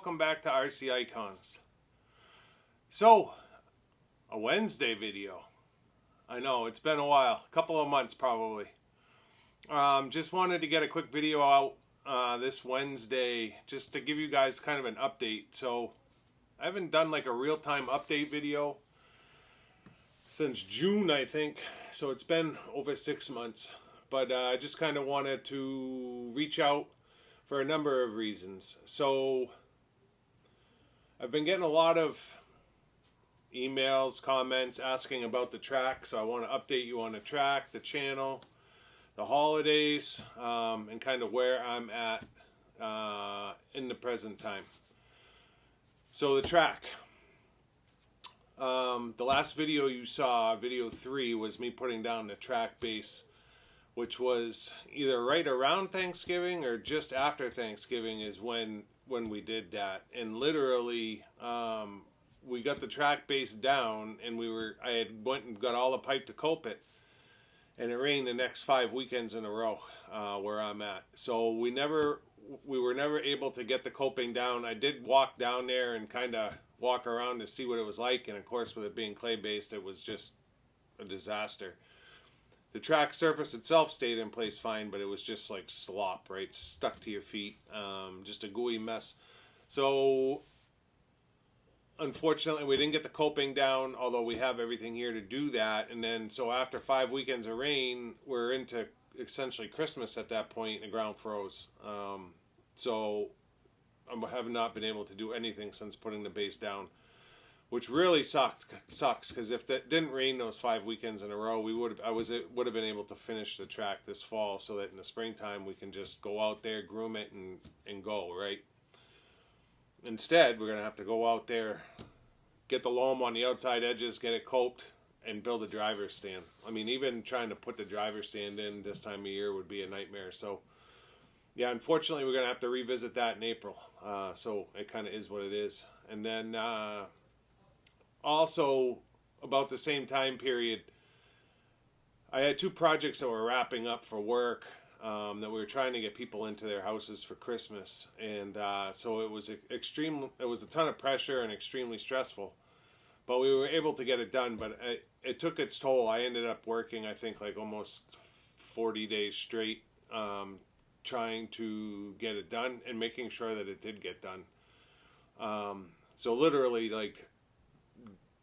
welcome back to RCIcons. So, a Wednesday video. I know, it's been a while, a couple of months probably. Just wanted to get a quick video out this Wednesday just to give you guys kind of an update. So, I haven't done like a real-time update video since June, I think. So it's been over 6 months. But I just kind of wanted to reach out for a number of reasons. So I've been getting a lot of emails, comments asking about the track. So I want to update you on the track, the channel, the holidays, and kind of where I'm at in the present time. So the track. The last video you saw, video 3, was me putting down the track base, which was either right around Thanksgiving or just after Thanksgiving is when we did that. And literally, we got the track base down, and I had went and got all the pipe to cope it, and it rained the next 5 weekends in a row where I'm at. So we were never able to get the coping down. I did walk down there and kind of walk around to see what it was like, and of course, with it being clay based, it was just a disaster. The track surface itself stayed in place fine, but it was just like slop, right? Stuck to your feet. Just a gooey mess. So, unfortunately, we didn't get the coping down, although we have everything here to do that. And then, so after 5 weekends of rain, we're into essentially Christmas at that point, and the ground froze. So, I have not been able to do anything since putting the base down, which really sucks, because if that didn't rain those 5 weekends in a row, I would have been able to finish the track this fall, so that in the springtime we can just go out there, groom it, and go, right? Instead, we're gonna have to go out there, get the loam on the outside edges, get it coped, and build a driver's stand. I mean, even trying to put the driver's stand in this time of year would be a nightmare. So, yeah, unfortunately, we're gonna have to revisit that in April. So it kind of is what it is. And then also, about the same time period, I had 2 projects that were wrapping up for work that we were trying to get people into their houses for Christmas, and so it was a ton of pressure and extremely stressful, but we were able to get it done. But it took its toll. I ended up working, I think, like almost 40 days straight, trying to get it done and making sure that it did get done. So literally, like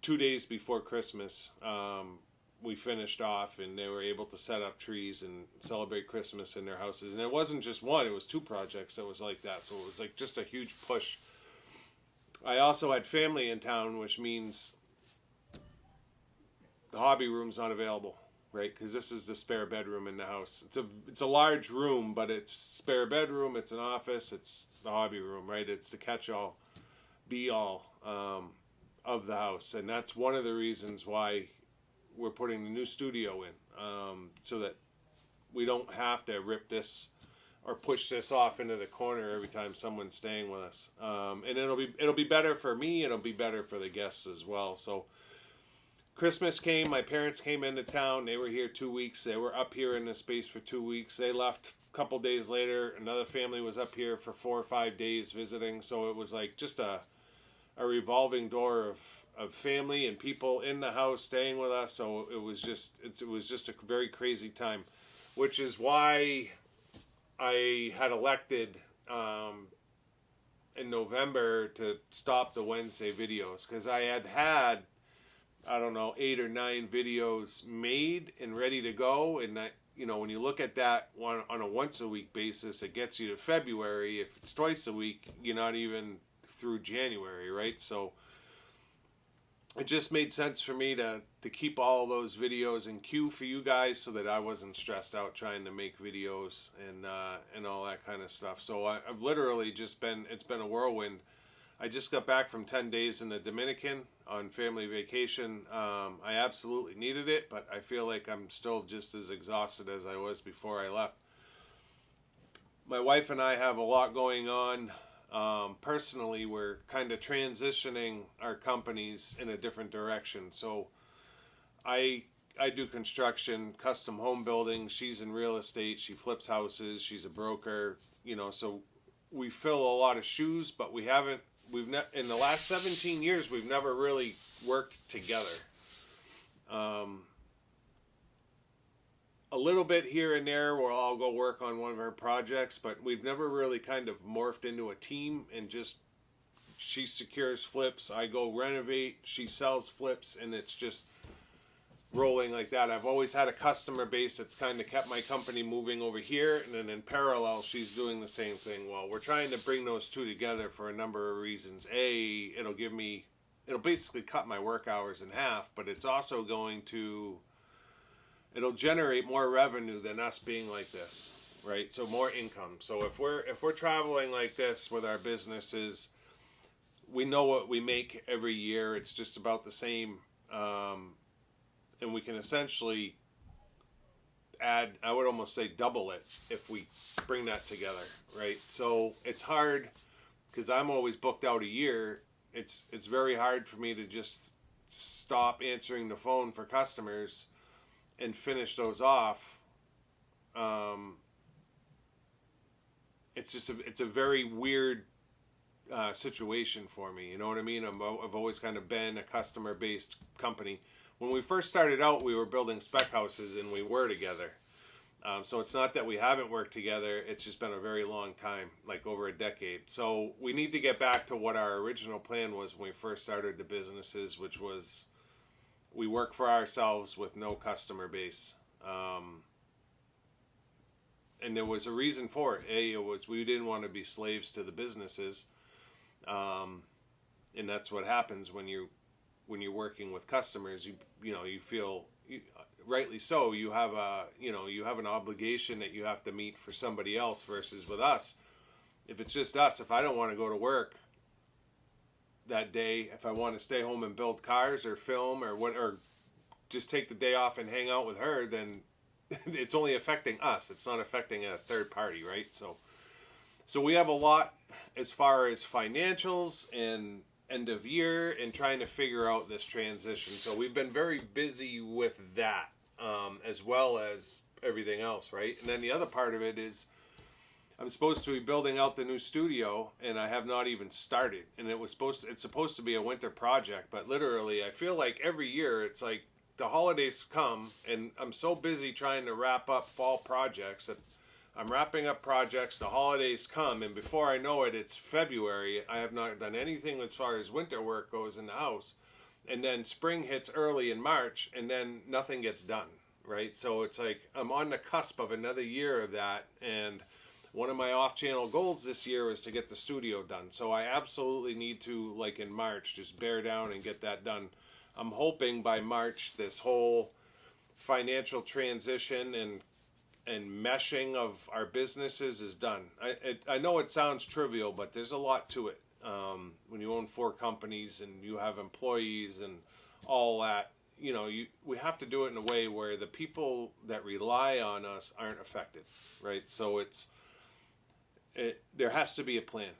2 days before Christmas, we finished off, and they were able to set up trees and celebrate Christmas in their houses. And it wasn't just one, it was 2 projects that was like that. So it was like just a huge push. I also had family in town, which means the hobby room's not available, right? Because this is the spare bedroom in the house. It's a large room, but it's spare bedroom, it's an office, it's the hobby room, right? It's the catch-all, be-all of the house. And that's one of the reasons why we're putting the new studio in, so that we don't have to rip this or push this off into the corner every time someone's staying with us. And it'll be better for me, it'll be better for the guests as well. So Christmas came, my parents came into town, they were here 2 weeks, they were up here in this space for 2 weeks, they left a couple days later, another family was up here for 4 or 5 days visiting. So it was like just a revolving door of family and people in the house staying with us. So it was just a very crazy time, which is why I had elected in November to stop the Wednesday videos, because I had I don't know, 8 or 9 videos made and ready to go. And that, when you look at that one on a once a week basis, it gets you to February. If it's twice a week, you're not even through January, right? So it just made sense for me to keep all those videos in queue for you guys, so that I wasn't stressed out trying to make videos and all that kind of stuff. So I've literally it's been a whirlwind. I just got back from 10 days in the Dominican on family vacation. I absolutely needed it, but I feel like I'm still just as exhausted as I was before I left. My wife and I have a lot going on. Personally, we're kind of transitioning our companies in a different direction. So I do construction, custom home building. She's in real estate. She flips houses. She's a broker. So we fill a lot of shoes, but we haven't. In the last 17 years, we've never really worked together. A little bit here and there where I'll go work on one of our projects, but we've never really kind of morphed into a team and just, she secures flips, I go renovate, she sells flips, and it's just rolling like that. I've always had a customer base that's kind of kept my company moving over here, and then in parallel she's doing the same thing. Well, we're trying to bring those two together for a number of reasons. It'll basically cut my work hours in half, but it's also it'll generate more revenue than us being like this, right? So more income. So if we're traveling like this with our businesses, we know what we make every year. It's just about the same, and we can essentially add, I would almost say double it if we bring that together, right? So it's hard because I'm always booked out a year. It's very hard for me to just stop answering the phone for customers and finish those off. It's a very weird situation for me. You know what I mean? I've always kind of been a customer-based company. When we first started out, we were building spec houses and we were together. So it's not that we haven't worked together. It's just been a very long time, like over a decade. So we need to get back to what our original plan was when we first started the businesses, which was we work for ourselves with no customer base. And there was a reason for it. It was we didn't want to be slaves to the businesses. And that's what happens when you're working with customers. You feel, rightly so, you have an obligation that you have to meet for somebody else, versus with us, if it's just us, if I don't want to go to work that day, if I want to stay home and build cars or film or just take the day off and hang out with her, then it's only affecting us. It's not affecting a third party, right? So we have a lot as far as financials and end of year and trying to figure out this transition. So we've been very busy with that, as well as everything else, right? And then the other part of it is I'm supposed to be building out the new studio, and I have not even started. And it's supposed to be a winter project, but literally I feel like every year it's like the holidays come and I'm so busy trying to wrap up fall projects that I'm wrapping up projects, the holidays come, and before I know it, it's February. I have not done anything as far as winter work goes in the house. And then spring hits early in March, and then nothing gets done, right? So it's like I'm on the cusp of another year of that, and one of my off-channel goals this year is to get the studio done. So I absolutely need to, like in March, just bear down and get that done. I'm hoping by March this whole financial transition and meshing of our businesses is done. I know it sounds trivial, but there's a lot to it. When you own 4 companies and you have employees and all that, we have to do it in a way where the people that rely on us aren't affected, right? So there has to be a plan.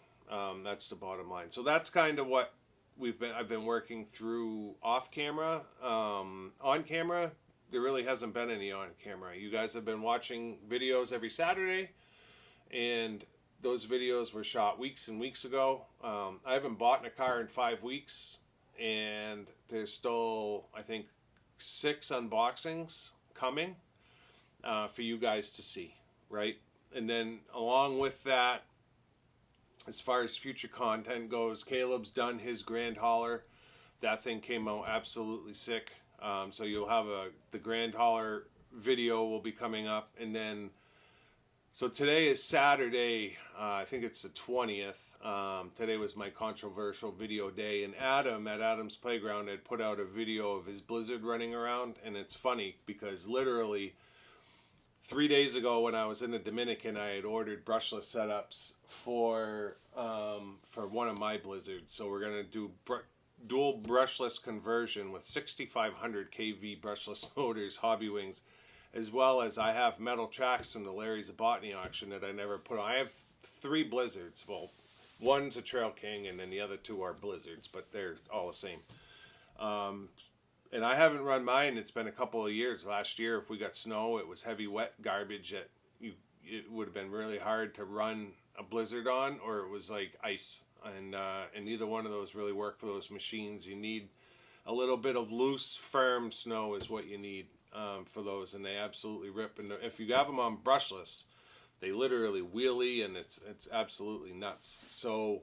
That's the bottom line. So that's kind of what I've been working through off camera. On camera, there really hasn't been any on camera. You guys have been watching videos every Saturday, and those videos were shot weeks and weeks ago. I haven't bought a car in 5 weeks, and there's still, I think, 6 unboxings coming for you guys to see, right? And then along with that, as far as future content goes, Caleb's done his Grand Hauler. That thing came out absolutely sick. So you'll have the Grand Hauler video will be coming up. And then, so today is Saturday. I think it's the 20th. Today was my controversial video day. And Adam at Adam's Playground had put out a video of his Blizzard running around. And it's funny because literally 3 days ago when I was in the Dominican, I had ordered brushless setups for one of my Blizzards. So we're going to do dual brushless conversion with 6500 kV brushless motors, hobby wings, as well as I have metal tracks from the Larry Zabotny auction that I never put on. I have 3 Blizzards. Well, one's a Trail King and then the other 2 are Blizzards, but they're all the same. And I haven't run mine. It's been a couple of years. Last year, if we got snow, it was heavy, wet garbage that it would have been really hard to run a blizzard on or it was like ice, and neither one of those really work for those machines. You need a little bit of loose, firm snow is what you need for those, and they absolutely rip. And if you have them on brushless, they literally wheelie, and it's absolutely nuts. So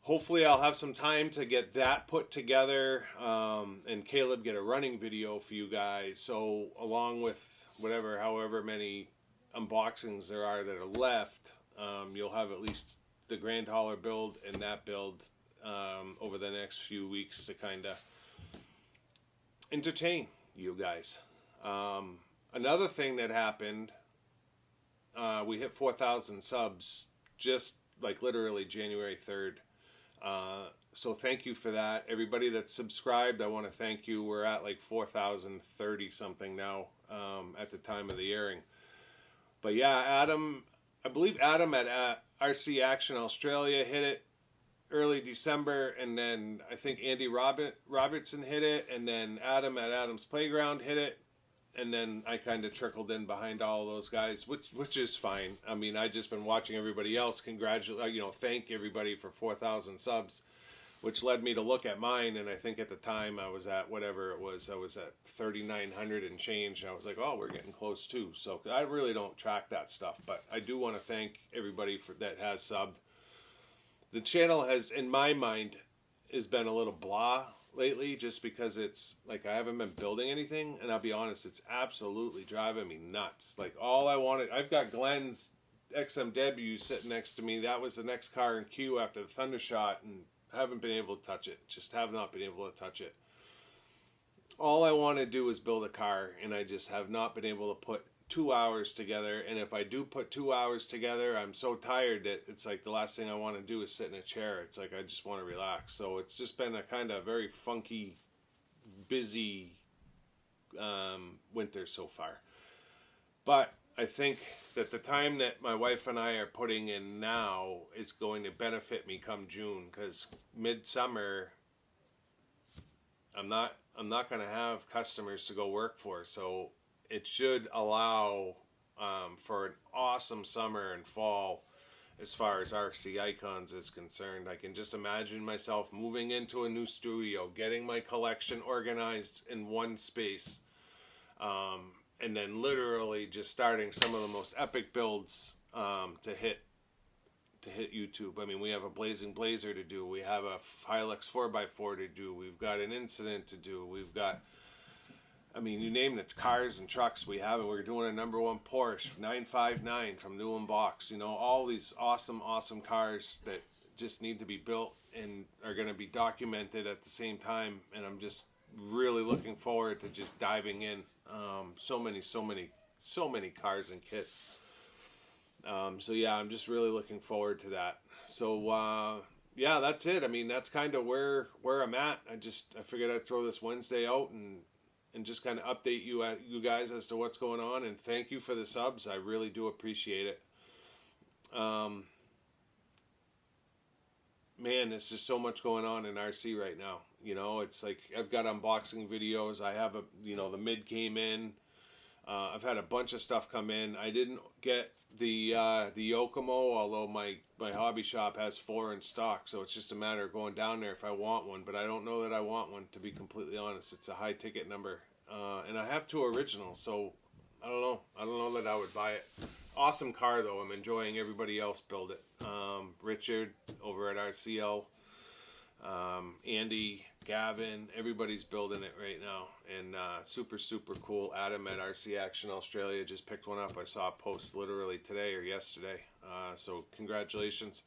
hopefully I'll have some time to get that put together, and Caleb get a running video for you guys. So along with however many unboxings there are that are left, you'll have at least the Grand Hauler build and that build over the next few weeks to kind of entertain you guys. Another thing that happened, we hit 4,000 subs just like literally January 3rd. So thank you for that. Everybody that's subscribed, I want to thank you. We're at like 4,030 something now at the time of the airing. But yeah, I believe Adam at RC Action Australia hit it early December, and then I think Andy Robertson hit it, and then Adam at Adam's Playground hit it, and then I kind of trickled in behind all of those guys, which is fine. I mean, I just been watching everybody else thank everybody for 4,000 subs, which led me to look at mine, and I think at the time I was at whatever it was, I was at 3,900 and change, and I was like, oh, we're getting close too. So I really don't track that stuff, but I do want to thank everybody that has subbed. The channel has, in my mind, has been a little blah lately, just because it's like I haven't been building anything, and I'll be honest, it's absolutely driving me nuts. Like all I wanted, I've got Glenn's XMW sitting next to me. That was the next car in queue after the Thundershot, and I haven't been able to touch it. Just have not been able to touch it. All I want to do is build a car, and I just have not been able to put 2 hours together. And if I do put 2 hours together, I'm so tired that it's like the last thing I want to do is sit in a chair. It's like I just want to relax. So it's just been a kind of very funky, busy winter so far. But I think that the time that my wife and I are putting in now is going to benefit me come June, because midsummer I'm not going to have customers to go work for, so it should allow for an awesome summer and fall as far as RCIcons is concerned. I can just imagine myself moving into a new studio, getting my collection organized in one space, and then literally just starting some of the most epic builds to hit YouTube. I mean, we have a Blazing Blazer to do. We have a Hilux 4x4 to do. We've got an Incident to do. We've got, I mean, you name it, cars and trucks we have it. We're doing a #1 Porsche 959 from New Box. You know, all these awesome cars that just need to be built and are going to be documented at the same time. And I'm just really looking forward to just diving in. So many cars and kits. So yeah, I'm just really looking forward to that. So yeah, that's it. I mean, that's kind of where I'm at. I figured I'd throw this Wednesday out and just kind of update you guys as to what's going on, and thank you for the subs. I really do appreciate it. Man, there's just so much going on in RC right now. You know, it's like I've got unboxing videos. I have the mid came in. I've had a bunch of stuff come in. I didn't get the Yokomo, although my hobby shop has 4 in stock, so it's just a matter of going down there if I want one. But I don't know that I want one, to be completely honest. It's a high ticket number, and I have 2 originals, so I don't know that I would buy it. Awesome car though. I'm enjoying everybody else build it. Richard over at RCL, Andy, Gavin, everybody's building it right now, and super cool. Adam at RC Action Australia just picked one up. I saw a post literally today or yesterday, so congratulations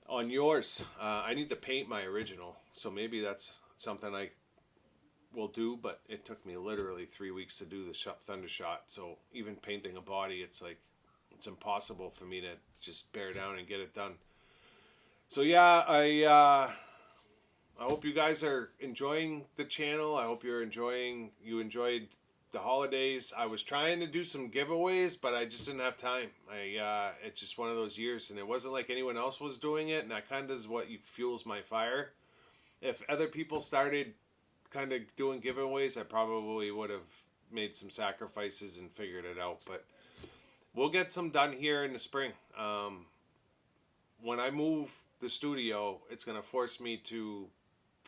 on yours. I need to paint my original, so maybe that's something I will do, but it took me literally 3 weeks to do the Thundershot, so even painting a body, it's like it's impossible for me to just bear down and get it done. So yeah, I hope you guys are enjoying the channel. I hope you enjoyed the holidays. I was trying to do some giveaways, but I just didn't have time. It's just one of those years, and it wasn't like anyone else was doing it, and that kind of is what fuels my fire. If other people started kind of doing giveaways, I probably would have made some sacrifices and figured it out, but we'll get some done here in the spring. When I move the studio, it's going to force me to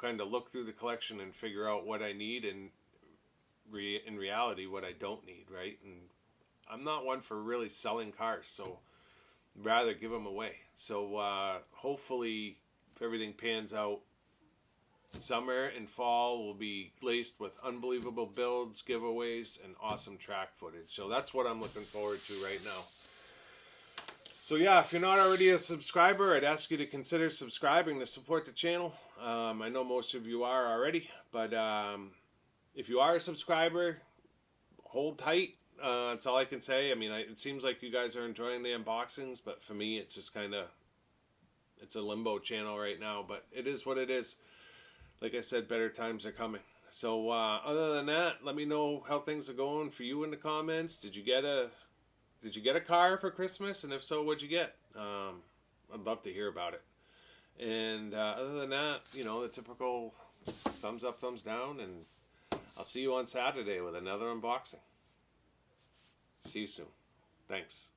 kind of look through the collection and figure out what I need and in reality what I don't need, right? And I'm not one for really selling cars, so rather give them away. So hopefully, if everything pans out, summer and fall will be laced with unbelievable builds, giveaways, and awesome track footage. So that's what I'm looking forward to right now. So yeah, if you're not already a subscriber, I'd ask you to consider subscribing to support the channel. I know most of you are already, but if you are a subscriber, hold tight. That's all I can say. I mean, it seems like you guys are enjoying the unboxings, but for me, it's just kind of, it's a limbo channel right now, but it is what it is. Like I said, better times are coming. So other than that, let me know how things are going for you in the comments. Did you get a car for Christmas? And if so, what'd you get? I'd love to hear about it. And other than that, you know, the typical thumbs up, thumbs down, and I'll see you on Saturday with another unboxing. See you soon. Thanks.